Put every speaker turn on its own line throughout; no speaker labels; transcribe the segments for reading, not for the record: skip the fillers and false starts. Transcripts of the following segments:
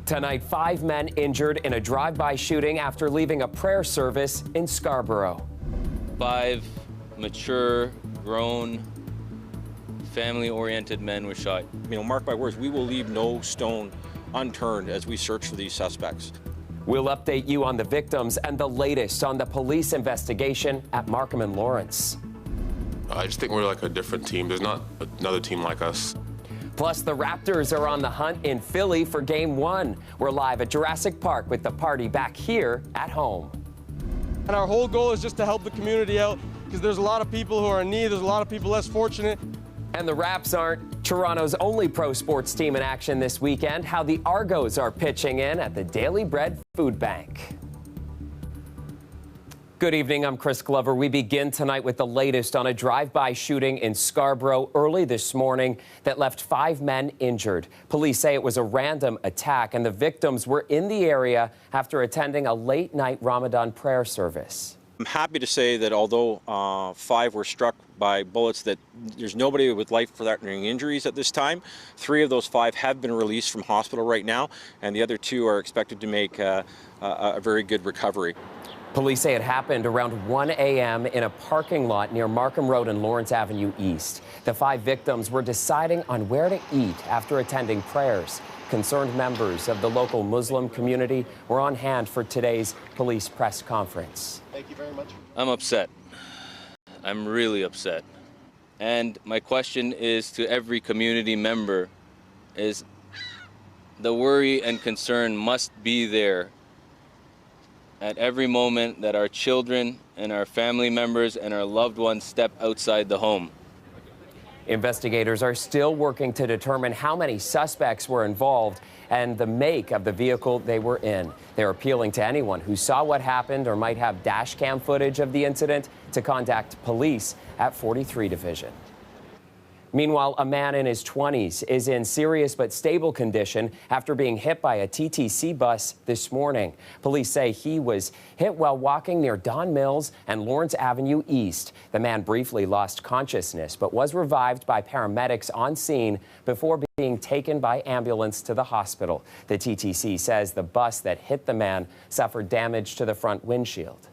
Tonight, 5 men injured in a drive-by shooting after leaving a prayer service in Scarborough.
5 mature, grown, family-oriented men were shot.
Mark my words, we will leave no stone unturned as we search for these suspects.
We'll update you on the victims and the latest on the police investigation at Markham and Lawrence.
I just think we're like a different team. There's not another team like us.
Plus, the Raptors are on the hunt in Philly for Game 1. We're live at Jurassic Park with the party back here at home.
And our whole goal is just to help the community out because there's a lot of people who are in need. There's a lot of people less fortunate.
And the Raps aren't Toronto's only pro sports team in action this weekend. How the Argos are pitching in at the Daily Bread Food Bank. Good evening, I'm Chris Glover. We begin tonight with the latest on a drive-by shooting in Scarborough early this morning that left 5 men injured. Police say it was a random attack and the victims were in the area after attending a late-night Ramadan prayer service.
I'm happy to say that although 5 were struck by bullets, that there's nobody with life-threatening injuries at this time. 3 of those 5 have been released from hospital right now, and the other 2 are expected to make a very good recovery.
Police say it happened around 1 a.m. in a parking lot near Markham Road and Lawrence Avenue East. The 5 victims were deciding on where to eat after attending prayers. Concerned members of the local Muslim community were on hand for today's police press conference.
Thank you very much.
I'm upset. I'm really upset. And my question is to every community member is the worry and concern must be there at every moment that our children and our family members and our loved ones step outside the home.
Investigators are still working to determine how many suspects were involved and the make of the vehicle they were in. They're appealing to anyone who saw what happened or might have dash cam footage of the incident to contact police at 43 Division. Meanwhile, a man in his 20s is in serious but stable condition after being hit by a TTC bus this morning. Police say he was hit while walking near Don Mills and Lawrence Avenue East. The man briefly lost consciousness but was revived by paramedics on scene before being taken by ambulance to the hospital. The TTC says the bus that hit the man suffered damage to the front windshield.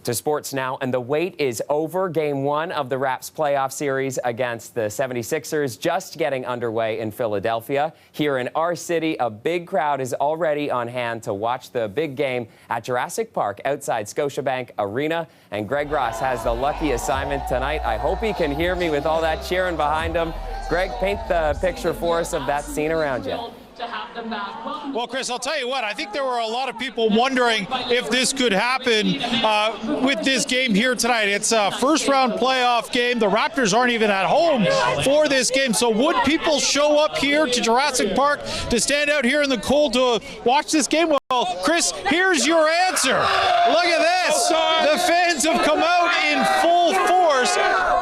To sports now, and the wait is over. Game 1 of the Raps playoff series against the 76ers just getting underway in Philadelphia. Here in our city, a big crowd is already on hand to watch the big game at Jurassic Park outside Scotiabank Arena. And Greg Ross has the lucky assignment tonight. I hope he can hear me with all that cheering behind him. Greg, paint the picture for us of that scene around you.
Well, Chris, I'll tell you what, I think there were a lot of people wondering if this could happen with this game here tonight. It's a first-round playoff game. The Raptors aren't even at home for this game. So would people show up here to Jurassic Park to stand out here in the cold to watch this game? Well, Chris, here's your answer. Look at this. The fans have come out in full force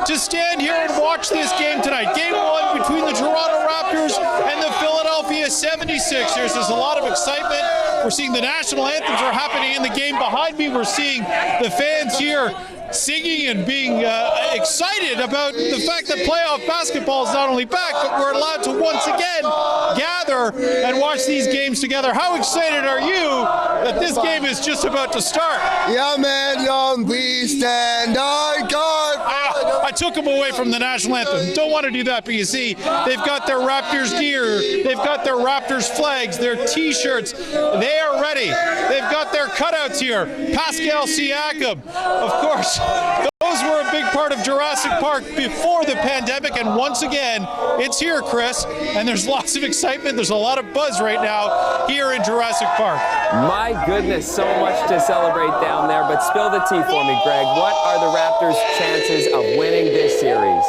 to stand here and watch this game tonight. Game 1 between the Toronto Raptors and the Philadelphia 76ers. There's a lot of excitement. We're seeing the national anthems are happening in the game behind me. We're seeing the fans here singing and being excited about the fact that playoff basketball is not only back, but we're allowed to once again gather and watch these games together. How excited are you that this game is just about to start?
Yeah, man, young, we stand our guard.
I took them away from the national anthem. Don't want to do that, but you see, they've got their Raptors gear, they've got their Raptors flags, their T-shirts. They are ready. They've got their cutouts here. Pascal Siakam, of course. Those were a big part of Jurassic Park before the pandemic, and once again, it's here, Chris, and there's lots of excitement. There's a lot of buzz right now here in Jurassic Park.
My goodness, so much to celebrate down there, but spill the tea for me, Greg. What are the Raptors' chances of winning this series?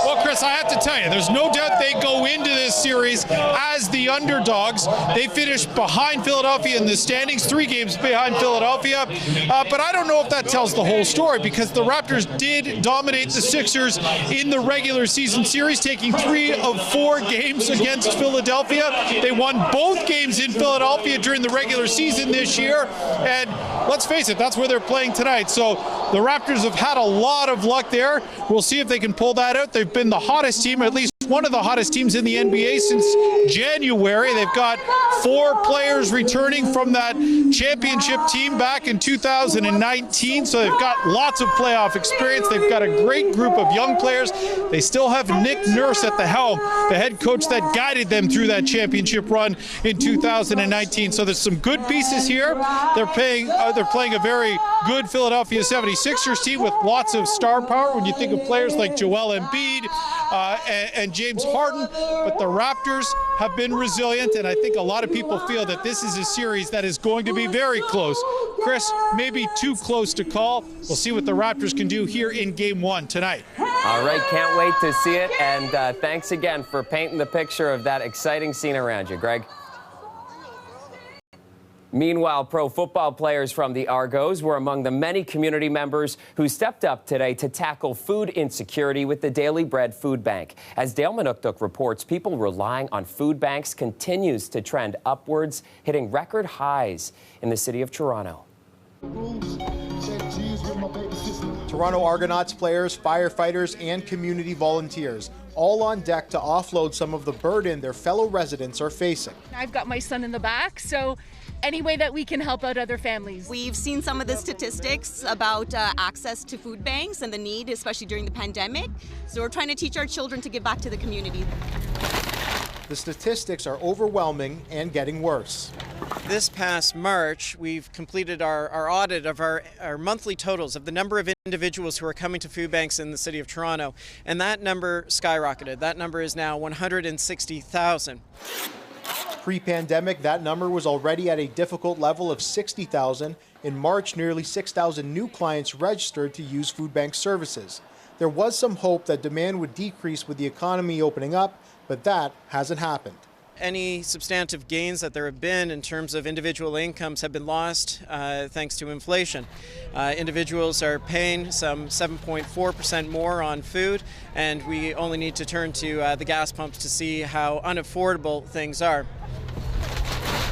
Well, Chris, I have to tell you, there's no doubt they go into this series as the underdogs. They finished behind Philadelphia in the standings, 3 games behind Philadelphia. But I don't know if that tells the whole story, because the Raptors did dominate the Sixers in the regular season series, taking 3 of 4 games against Philadelphia. They won both games in Philadelphia during the regular season this year. And let's face it, that's where they're playing tonight. So the Raptors have had a lot of luck there. We'll see if they can pull that out. They've been the hottest team, at least one of the hottest teams in the NBA since January. They've got 4 players returning from that championship team back in 2019, so they've got lots of playoff experience. They've got a great group of young players. They still have Nick Nurse at the helm, the head coach that guided them through that championship run in 2019. So there's some good pieces here. They're playing a very good Philadelphia 76ers team with lots of star power when you think of players like Joel Embiid and James Harden. But the Raptors have been resilient, and I think a lot of people feel that this is a series that is going to be very close. Chris, maybe too close to call. We'll see what the Raptors can do here in Game 1 tonight.
All right, can't wait to see it. And thanks again for painting the picture of that exciting scene around you, Greg. Meanwhile, pro football players from the Argos were among the many community members who stepped up today to tackle food insecurity with the Daily Bread Food Bank. As Dale Manukduk reports, people relying on food banks continues to trend upwards, hitting record highs in the city of Toronto.
Toronto Argonauts players, firefighters, and community volunteers all on deck to offload some of the burden their fellow residents are facing.
I've got my son in the back, so any way that we can help out other families.
We've seen some of the statistics about access to food banks and the need, especially during the pandemic. So we're trying to teach our children to give back to the community.
The statistics are overwhelming and getting worse.
This past March, we've completed our audit of our monthly totals of the number of individuals who are coming to food banks in the city of Toronto, and that number skyrocketed. That number is now 160,000.
Pre-pandemic, that number was already at a difficult level of 60,000. In March, nearly 6,000 new clients registered to use food bank services. There was some hope that demand would decrease with the economy opening up, but that hasn't happened.
Any substantive gains that there have been in terms of individual incomes have been lost thanks to inflation. Individuals are paying some 7.4% more on food, and we only need to turn to the gas pumps to see how unaffordable things are.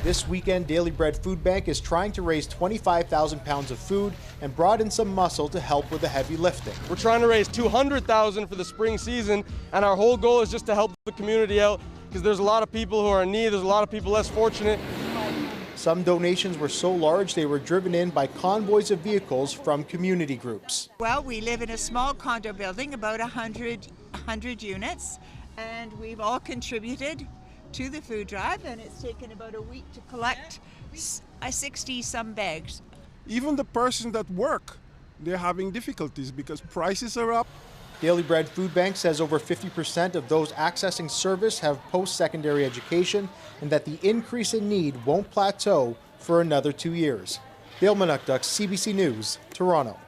This weekend, Daily Bread Food Bank is trying to raise 25,000 pounds of food and brought in some muscle to help with the heavy lifting.
We're trying to raise 200,000 for the spring season, and our whole goal is just to help the community out because there's a lot of people who are in need, there's a lot of people less fortunate.
Some donations were so large they were driven in by convoys of vehicles from community groups.
Well, we live in a small condo building, about 100 units, and we've all contributed to the food drive, and it's taken about a week to collect 60-some bags.
Even the person that work, they're having difficulties because prices are up.
Daily Bread Food Bank says over 50% of those accessing service have post-secondary education and that the increase in need won't plateau for another 2 years. Dale Manukduk, CBC News, Toronto.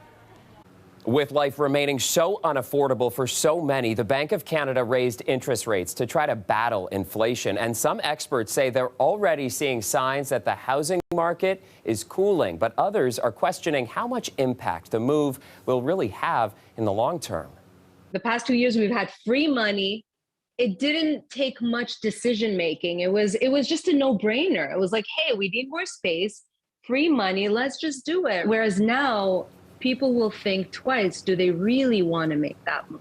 With life remaining so unaffordable for so many, the Bank of Canada raised interest rates to try to battle inflation. And some experts say they're already seeing signs that the housing market is cooling. But others are questioning how much impact the move will really have in the long term.
The past 2 years, we've had free money. It didn't take much decision making. It was just a no-brainer. It was like, hey, we need more space, free money, let's just do it. Whereas now, people will think twice, do they really want to make that move?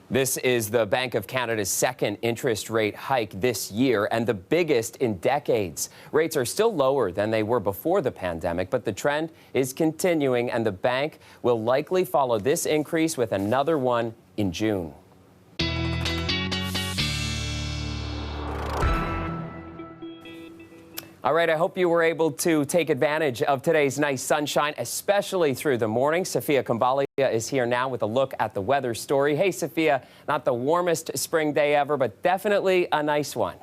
This is the Bank of Canada's second interest rate hike this year and the biggest in decades. Rates are still lower than they were before the pandemic, but the trend is continuing, and the bank will likely follow this increase with another one in June. All right, I hope you were able to take advantage of today's nice sunshine, especially through the morning. Sophia Kambalia is here now with a look at the weather story. Hey, Sophia, not the warmest spring day ever, but definitely a nice one.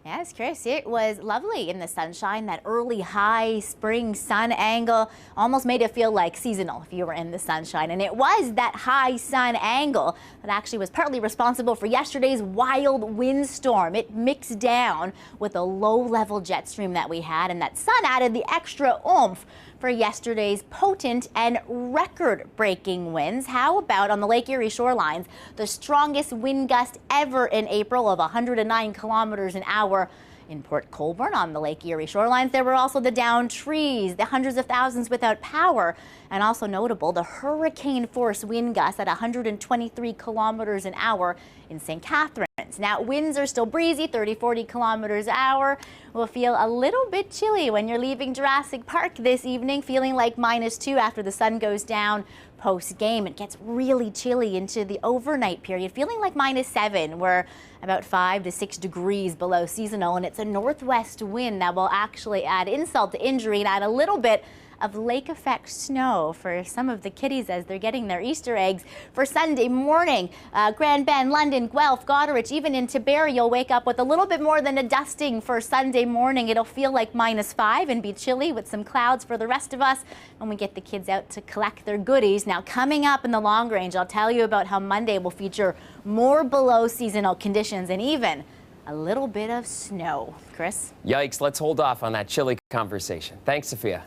Yes, Chris, it was lovely in the sunshine. That early high spring sun angle almost made it feel like seasonal if you were in the sunshine. And it was that high sun angle that actually was partly responsible for yesterday's wild windstorm. It mixed down with a low-level jet stream that we had, and that sun added the extra oomph for yesterday's potent and record-breaking winds. How about on the Lake Erie shorelines, the strongest wind gust ever in April of 109 kilometers an hour. In Port Colborne on the Lake Erie shorelines, there were also the downed trees, the hundreds of thousands without power, and also notable, the hurricane-force wind gusts at 123 kilometers an hour in St. Catharines. Now, winds are still breezy, 30-40 kilometers an hour. Will feel a little bit chilly when you're leaving Jurassic Park this evening, feeling like -2 after the sun goes down post-game. It gets really chilly into the overnight period, feeling like -7. We're about 5 to 6 degrees below seasonal, and it's a northwest wind that will actually add insult to injury and add a little bit of lake effect snow for some of the kiddies as they're getting their Easter eggs for Sunday morning. Grand Bend, London, Guelph, Goderich, even in Tiberi, you'll wake up with a little bit more than a dusting for Sunday morning. It'll feel like -5 and be chilly with some clouds for the rest of us when we get the kids out to collect their goodies. Now, coming up in the long range, I'll tell you about how Monday will feature more below seasonal conditions and even a little bit of snow. Chris?
Yikes, let's hold off on that chilly conversation. Thanks, Sophia.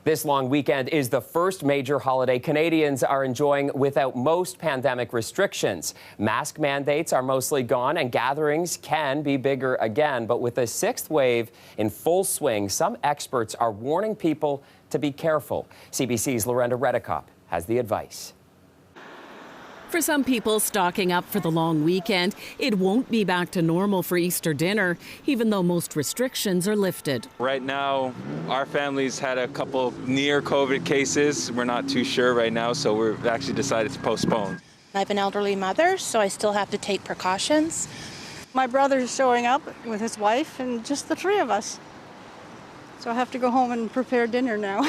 This long weekend is the first major holiday Canadians are enjoying without most pandemic restrictions. Mask mandates are mostly gone and gatherings can be bigger again. But with a sixth wave in full swing, some experts are warning people to be careful. CBC's Lorenda Redekop has the advice.
For some people stocking up for the long weekend, it won't be back to normal for Easter dinner, even though most restrictions are lifted.
Right now, our family's had a couple near COVID cases. We're not too sure right now, so we've actually decided to postpone.
I have an elderly mother, so I still have to take precautions. My brother's showing up with his wife and just the three of us. So I have to go home and prepare dinner now.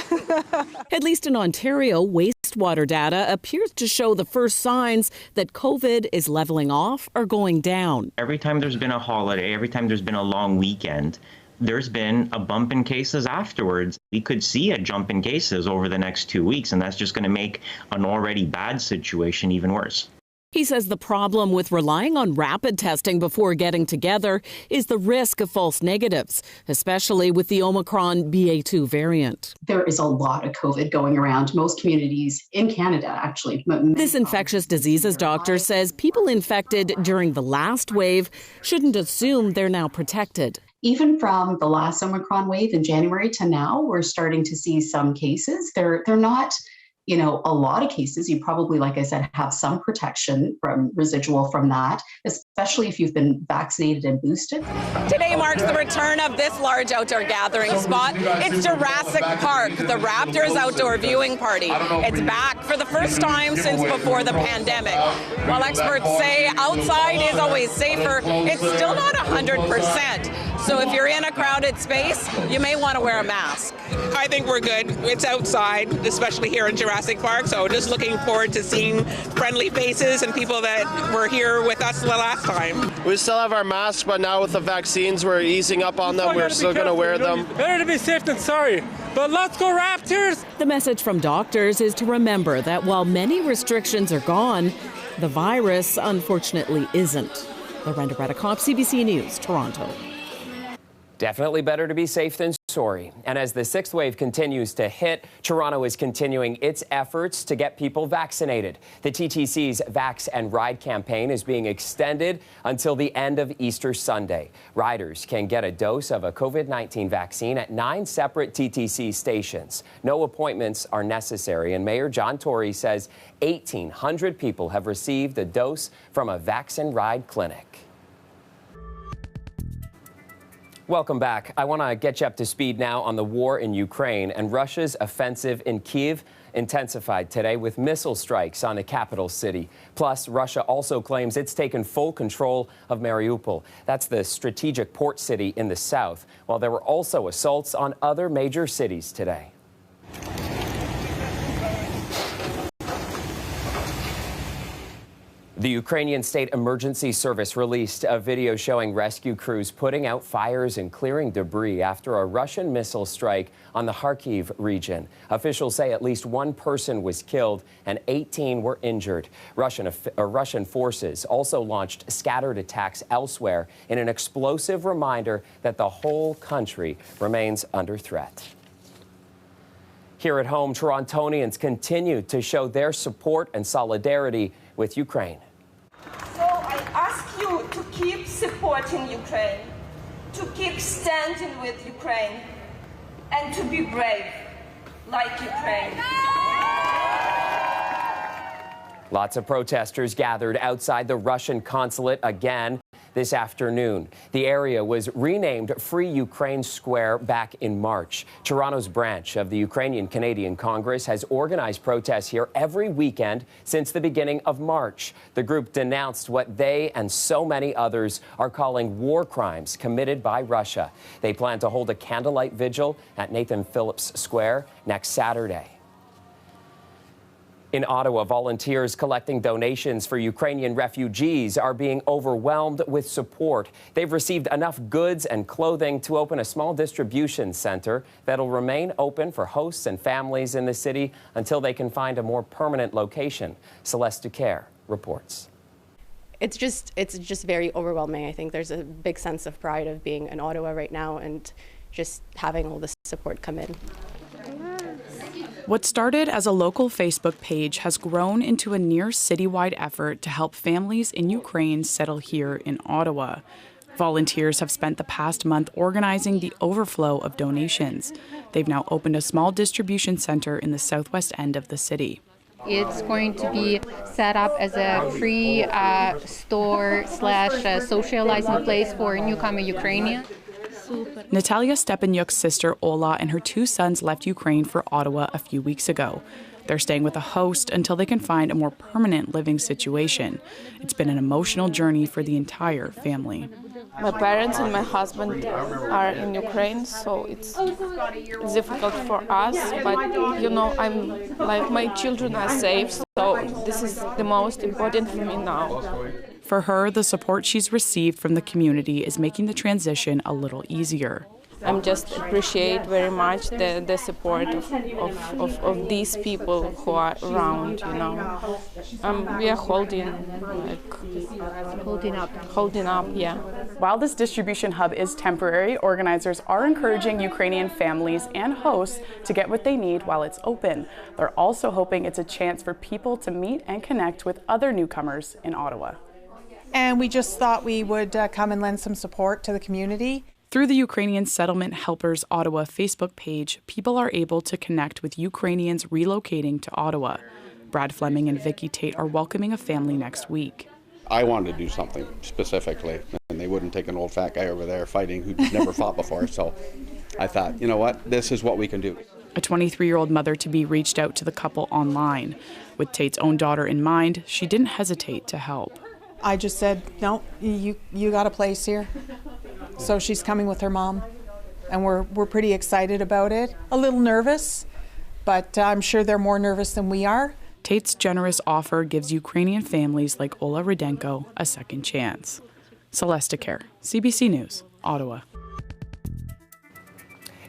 At least in Ontario, wastewater data appears to show the first signs that COVID is leveling off or going down.
Every time there's been a holiday, every time there's been a long weekend, there's been a bump in cases afterwards. We could see a jump in cases over the next 2 weeks, and that's just going to make an already bad situation even worse.
He says the problem with relying on rapid testing before getting together is the risk of false negatives, especially with the Omicron BA2 variant.
There is a lot of COVID going around. Most communities in Canada, actually.
This infectious diseases doctor says people infected during the last wave shouldn't assume they're now protected.
Even from the last Omicron wave in January to now, we're starting to see some cases. They're not, a lot of cases. You probably, like I said, have some protection from residual from that, especially if you've been vaccinated and boosted.
Today marks the return of this large outdoor gathering spot. It's Jurassic Park, the Raptors outdoor viewing party. It's back for the first time since before the pandemic. While experts say outside is always safer, it's still not 100%. So if you're in a crowded space, you may want to wear a mask.
I think we're good. It's outside, especially here in Jurassic Park, so just looking forward to seeing friendly faces and people that were here with us the last time.
We still have our masks, but now with the vaccines, we're easing up on them. We're still going to wear them.
Better to be safe than sorry, but let's go Raptors!
The message from doctors is to remember that while many restrictions are gone, the virus unfortunately isn't. Lorenda Redekop, CBC News, Toronto.
Definitely better to be safe than sorry. And as the sixth wave continues to hit, Toronto is continuing its efforts to get people vaccinated. The TTC's Vax and Ride campaign is being extended until the end of Easter Sunday. Riders can get a dose of a COVID-19 vaccine at 9 separate TTC stations. No appointments are necessary, and Mayor John Tory says 1,800 people have received a dose from a Vax and Ride clinic. Welcome back. I want to get you up to speed now on the war in Ukraine, and Russia's offensive in Kyiv intensified today with missile strikes on the capital city. Plus, Russia also claims it's taken full control of Mariupol. That's the strategic port city in the south, while there were also assaults on other major cities today. The Ukrainian State Emergency Service released a video showing rescue crews putting out fires and clearing debris after a Russian missile strike on the Kharkiv region. Officials say at least one person was killed and 18 were injured. Russian forces also launched scattered attacks elsewhere in an explosive reminder that the whole country remains under threat. Here at home, Torontonians continue to show their support and solidarity with Ukraine.
So I ask you to keep supporting Ukraine.
to keep standing with Ukraine and to be brave like Ukraine.
Lots of protesters gathered outside the Russian consulate again this afternoon. The area was renamed Free Ukraine Square back in March. Toronto's branch of the Ukrainian Canadian Congress has organized protests here every weekend since the beginning of March. The group denounced what they and so many others are calling war crimes committed by Russia. They plan to hold a candlelight vigil at Nathan Phillips Square next Saturday. In Ottawa, volunteers collecting donations for Ukrainian refugees are being overwhelmed with support. They've received enough goods and clothing to open a small distribution center that'll remain open for hosts and families in the city until they can find a more permanent location. Celeste Ducaire reports.
It's just very overwhelming. I think there's a big sense of pride of being in Ottawa right now and just having all this support come in.
What started as a local Facebook page has grown into a near citywide effort to help families in Ukraine settle here in Ottawa. Volunteers have spent the past month organizing the overflow of donations. They've now opened a small distribution center in the southwest end of the city.
It's going to be set up as a free store / socializing place for newcomer Ukrainians.
Natalia Stepanuc's sister Ola and her 2 sons left Ukraine for Ottawa a few weeks ago. They're staying with a host until they can find a more permanent living situation. It's been an emotional journey for the entire family.
My parents and my husband are in Ukraine, so it's difficult for us, but my children are safe, so this is the most important for me now.
For her, the support she's received from the community is making the transition a little easier.
I'm just appreciate very much the support of these people who are around, we are holding up, yeah.
While this distribution hub is temporary, organizers are encouraging Ukrainian families and hosts to get what they need while it's open. They're also hoping it's a chance for people to meet and connect with other newcomers in Ottawa.
And we just thought we would come and lend some support to the community.
Through the Ukrainian Settlement Helpers Ottawa Facebook page, people are able to connect with Ukrainians relocating to Ottawa. Brad Fleming and Vicky Tate are welcoming a family next week.
I wanted to do something specifically, and they wouldn't take an old fat guy over there fighting who'd never fought before. So I thought, you know what, this is what we can do.
A 23-year-old mother-to-be reached out to the couple online. With Tate's own daughter in mind, she didn't hesitate to help.
I just said, no, you got a place here. So she's coming with her mom, and we're pretty excited about it. A little nervous, but I'm sure they're more nervous than we are.
Tate's generous offer gives Ukrainian families like Ola Rudenko a second chance. Celeste Ducaire, CBC News, Ottawa.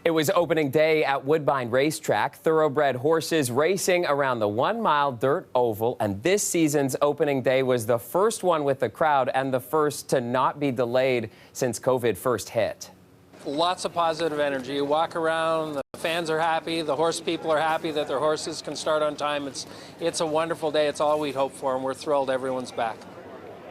It was opening day at Woodbine Racetrack. Thoroughbred horses racing around the 1-mile dirt oval. And this season's opening day was the first one with the crowd and the first to not be delayed since COVID first hit.
Lots of positive energy. You walk around, the fans are happy, the horse people are happy that their horses can start on time. It's a wonderful day. It's all we'd hoped for, and we're thrilled everyone's back.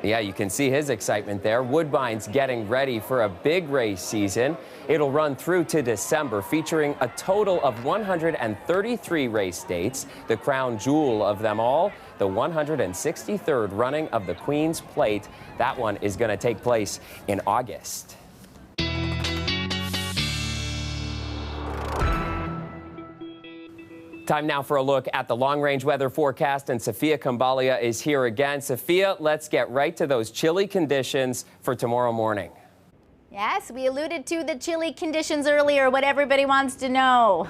Yeah, you can see his excitement there. Woodbine's getting ready for a big race season. It'll run through to December, featuring a total of 133 race dates. The crown jewel of them all, the 163rd running of the Queen's Plate. That one is going to take place in August. Time now for a look at the long-range weather forecast, and Sophia Kambalia is here again. Sophia, let's get right to those chilly conditions for tomorrow morning.
Yes, we alluded to the chilly conditions earlier. What everybody wants to know,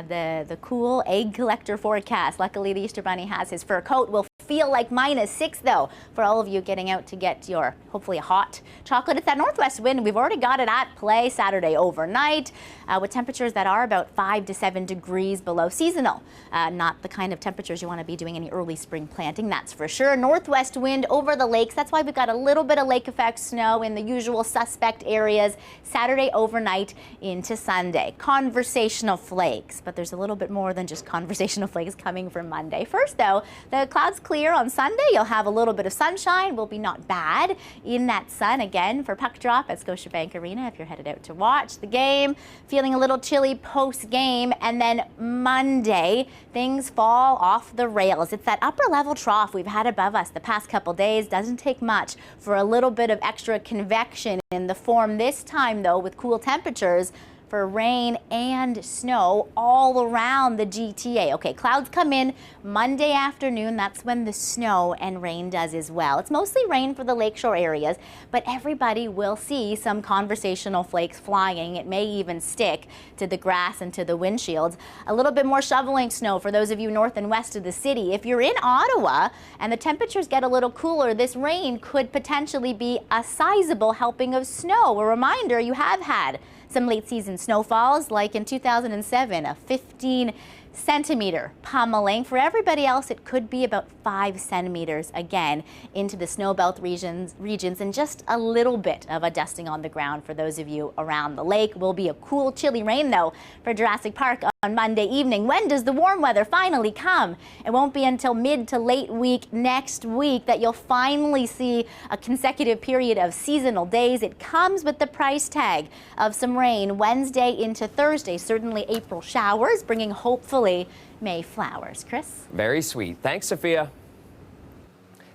the cool egg collector forecast. Luckily, the Easter Bunny has his fur coat. Will feel like -6 though for all of you getting out to get your hopefully hot chocolate. It's that northwest wind. We've already got it at play Saturday overnight with temperatures that are about 5 to 7 degrees below seasonal. Not the kind of temperatures you want to be doing any early spring planting, that's for sure. Northwest wind over the lakes. That's why we've got a little bit of lake effect snow in the usual suspect areas. areas Saturday overnight into Sunday. Conversational flakes, but there's a little bit more than just conversational flakes coming for Monday. First, though, the clouds clear on Sunday. You'll have a little bit of sunshine. Will be not bad in that sun again for puck drop at Scotiabank Arena if you're headed out to watch the game. Feeling a little chilly post-game, and then Monday, things fall off the rails. It's that upper level trough we've had above us the past couple days. Doesn't take much for a little bit of extra convection in the form this time, though, with cool temperatures for rain and snow all around the GTA. Okay, clouds come in Monday afternoon. That's when the snow and rain does as well. It's mostly rain for the lakeshore areas, but everybody will see some conversational flakes flying. It may even stick to the grass and to the windshields. A little bit more shoveling snow for those of you north and west of the city. If you're in Ottawa and the temperatures get a little cooler, this rain could potentially be a sizable helping of snow. A reminder, you have had some late season snowfalls, like in 2007, a 15-centimeter pummeling. For everybody else, it could be about 5 centimeters again into the snowbelt regions, and just a little bit of a dusting on the ground for those of you around the lake. Will be a cool, chilly rain, though, for Jurassic Park on Monday evening. When does the warm weather finally come? It won't be until mid to late week next week that you'll finally see a consecutive period of seasonal days. It comes with the price tag of some rain Wednesday into Thursday. Certainly April showers, bringing hopefully May flowers. Chris?
Very sweet. Thanks, Sophia.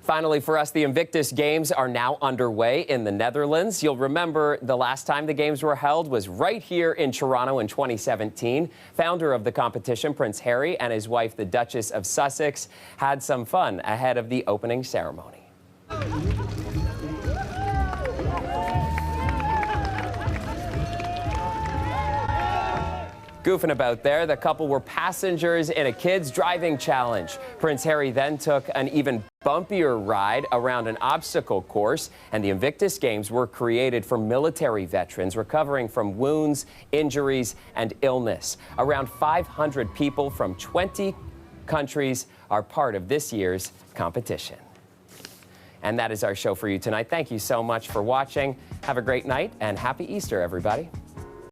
Finally, for us, the Invictus Games are now underway in the Netherlands. You'll remember the last time the games were held was right here in Toronto in 2017. Founder of the competition, Prince Harry, and his wife, the Duchess of Sussex, had some fun ahead of the opening ceremony. Goofing about there, the couple were passengers in a kids' driving challenge. Prince Harry then took an even bumpier ride around an obstacle course, and the Invictus Games were created for military veterans recovering from wounds, injuries, and illness. Around 500 people from 20 countries are part of this year's competition. And that is our show for you tonight. Thank you so much for watching. Have a great night, and happy Easter, everybody.